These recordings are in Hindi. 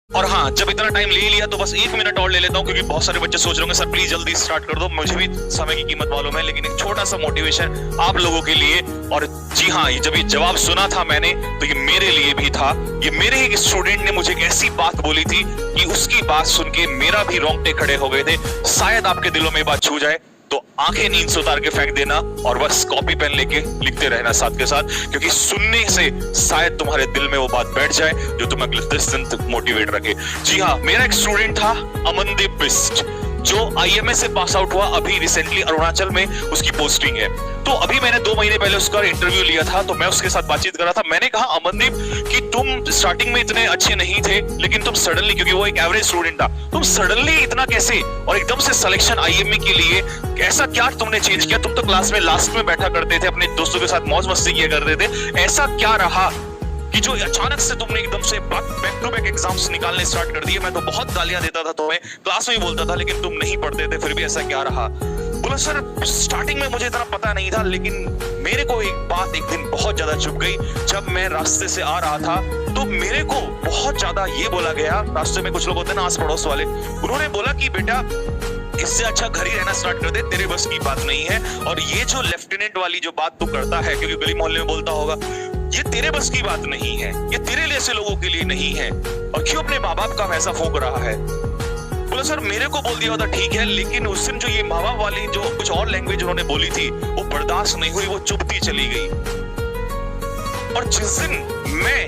और हाँ, जब इतना टाइम ले लिया तो बस 1 मिनट और ले लेता हूँ, क्योंकि बहुत सारे बच्चे सोच रहे होंगे सर प्लीज जल्दी स्टार्ट कर दो, मुझे भी समय की कीमत मालूम है, लेकिन एक छोटा सा मोटिवेशन आप लोगों के लिए। और जी हाँ, जब ये जवाब सुना था मैंने तो ये मेरे लिए भी था। ये मेरे एक स्टूडेंट ने मुझे एक ऐसी बात बोली थी कि उसकी बात सुन के मेरा भी रोंगटे खड़े हो गए थे। शायद आपके दिलों में बात छू जाए तो आंखें नींद से उतार के फेंक देना और बस कॉपी पेन लेके लिखते रहना साथ के साथ, क्योंकि सुनने से शायद तुम्हारे दिल में वो बात बैठ जाए जो तुम्हें अगले 10 दिन तक मोटिवेट रखे। जी हाँ, मेरा एक स्टूडेंट था अमनदीप बिस्ट, जो IMA से पास आउट हुआ अभी रिसेंटली, अरुणाचल में उसकी पोस्टिंग है। तो अभी मैंने 2 महीने पहले उसका इंटरव्यू लिया था, तो मैं उसके साथ बातचीत कर रहा था। मैंने कहा अमनदीप कि तुम स्टार्टिंग में इतने अच्छे नहीं थे, लेकिन तुम सडनली, क्योंकि वो एक एवरेज स्टूडेंट था, तुम सडनली इतना कैसे और एकदम से सिलेक्शन IMA के लिए, ऐसा क्या तुमने चेंज किया? तुम तो क्लास में लास्ट में बैठा करते थे, अपने दोस्तों के साथ मौज मस्ती किया करते थे, ऐसा क्या रहा कि जो अचानक से तुमने एकदम से बैक टू बैक एग्जाम्स निकालने स्टार्ट कर दिए? मैं तो बहुत गालियां देता था तुम्हें, क्लास में ही बोलता था, लेकिन तुम नहीं पढ़ते थे, फिर भी ऐसा क्या रहा? बोला सर स्टार्टिंग में मुझे इतना पता नहीं था, लेकिन मेरे को एक बात एक दिन बहुत ज्यादा चुभ गई। जब मैं रास्ते से आ रहा था तो मेरे को बहुत ज्यादा ये बोला गया, रास्ते में कुछ लोग होते हैं ना आस पड़ोस वाले, उन्होंने बोला कि बेटा इससे अच्छा घर ही रहना स्टार्ट कर दे, तेरे बस की बात नहीं है, और ये जो लेफ्टिनेंट वाली जो बात तू करता है, क्योंकि गली मोहल्ले में बोलता होगा, ये तेरे बस की बात नहीं है, ये तेरे जैसे लोगों के लिए नहीं है, और क्यों अपने माँ बाप का पैसा फूंक रहा है? बोला सर मेरे को बोल दिया होता ठीक है, लेकिन उस दिन जो ये माँ बाप वाली जो कुछ और लैंग्वेज उन्होंने बोली थी वो बर्दाश्त नहीं हुई, वो चुभती चली गई। और जिस दिन मैं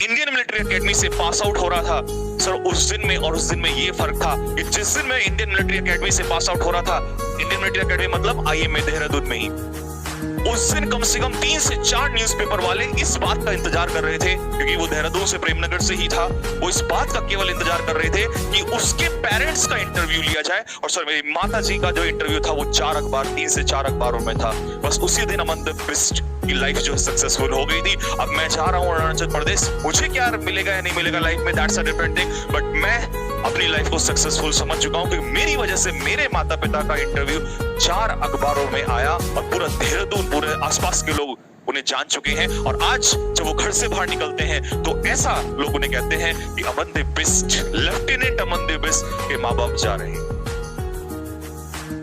इंडियन मिलिट्री एकेडमी से पास आउट हो रहा था सर, उस दिन में और उस दिन में ये फर्क था कि जिस दिन मैं इंडियन मिलिट्री एकेडमी से पास आउट हो रहा था, इंडियन मिलिट्री एकेडमी मतलब IMA देहरादून में ही, उस दिन कम से कम 3 से 4 न्यूज़पेपर वाले इस बात का इंतजार कर रहे थे, क्योंकि वो देहरादून से प्रेमनगर से ही था, वो इस बात का केवल इंतजार कर रहे थे कि उसके पेरेंट्स का इंटरव्यू लिया जाए। और सर मेरी माता जी का जो इंटरव्यू था वो 4 अखबार, 3 से 4 अखबारों में था। बस उसी दिन अमनदीप बिस्ट की लाइफ जो सक्सेसफुल हो गई थी। अब मैं जा रहा हूँ अरुणाचल प्रदेश, मुझे क्या मिलेगा या नहीं मिलेगा लाइफ में, that's a different thing, but मैं अपनी लाइफ को सक्सेसफुल समझ चुका हूँ, क्योंकि मेरी वजह से मेरे माता पिता का इंटरव्यू 4 अखबारों में आया और पूरा देहरादून, पूरे आसपास के लोग उन्हें जान चुके हैं। और आज जब वो घर से बाहर निकलते हैं तो ऐसा लोग उन्हें कहते हैं कि अमनदीप बिस्ट, लेफ्टिनेंट अमनदीप बिस्ट के माँ बाप जा रहे हैं।